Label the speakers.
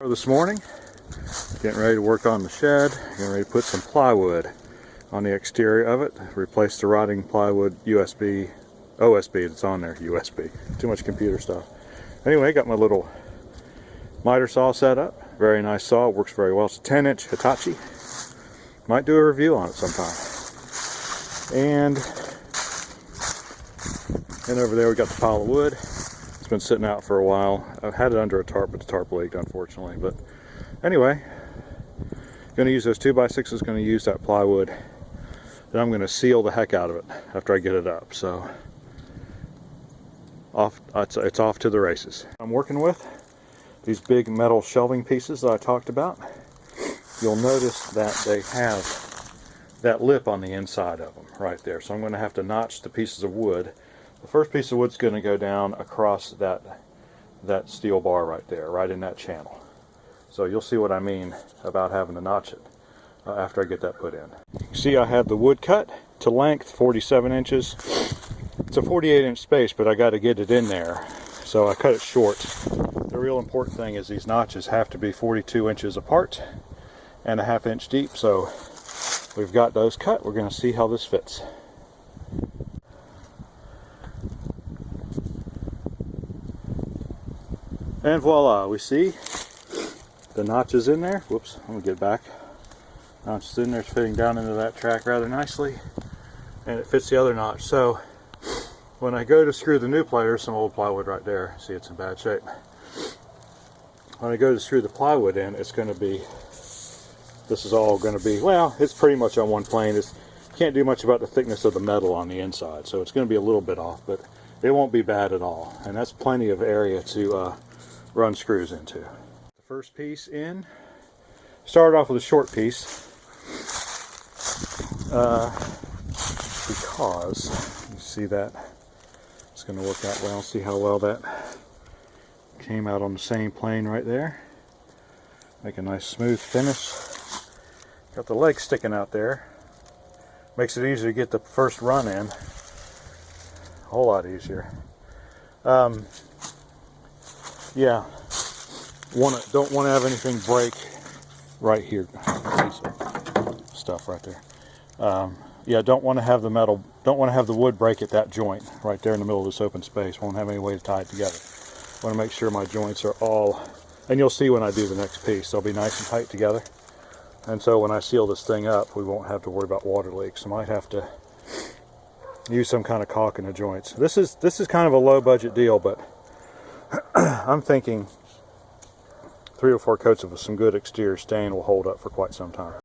Speaker 1: This morning, getting ready to work on the shed, getting ready to put some plywood on the exterior of it, replace the rotting plywood OSB that's on there, USB, too much computer stuff. Anyway, got my little miter saw set up, very nice saw, works very well. It's a 10-inch Hitachi, might do a review on it sometime. And over there we got the pile of wood. It's been sitting out for a while. I've had it under a tarp, but the tarp leaked, unfortunately. But anyway, going to use those 2x6s, going to use that plywood. Then I'm going to seal the heck out of it after I get it up. So it's off to the races. I'm working with these big metal shelving pieces that I talked about. You'll notice that they have that lip on the inside of them right there. So I'm going to have to notch the pieces of wood. The first piece of wood's going to go down across that steel bar right there, right in that channel. So you'll see what I mean about having to notch it after I get that put in. You can see I have the wood cut to length, 47 inches. It's a 48-inch space, but I got to get it in there, so I cut it short. The real important thing is these notches have to be 42 inches apart and a ½ inch deep, so we've got those cut. We're going to see how this fits. And voila, we see the notches in there. Whoops, I'm going to get back. Notches in there, it's fitting down into that track rather nicely. And it fits the other notch. So when I go to screw the new plywood, there's some old plywood right there. See, it's in bad shape. When I go to screw the plywood in, it's going to be, this is all going to be, well, it's pretty much on one plane. You can't do much about the thickness of the metal on the inside. So it's going to be a little bit off, but it won't be bad at all. And that's plenty of area to run screws into. The first piece in, started off with a short piece because you see that it's going to work out well. See how well that came out on the same plane right there. Make a nice smooth finish. Got the leg sticking out there. Makes it easier to get the first run in. A whole lot easier. Yeah, don't want to have anything break right here. Stuff right there. Yeah, don't want to have the metal, don't want to have the wood break at that joint right there in the middle of this open space. Won't have any way to tie it together. Want to make sure my joints are all, and you'll see when I do the next piece, they'll be nice and tight together. And so when I seal this thing up, we won't have to worry about water leaks. I might have to use some kind of caulk in the joints. This is kind of a low budget deal, but I'm thinking 3 or 4 coats of some good exterior stain will hold up for quite some time.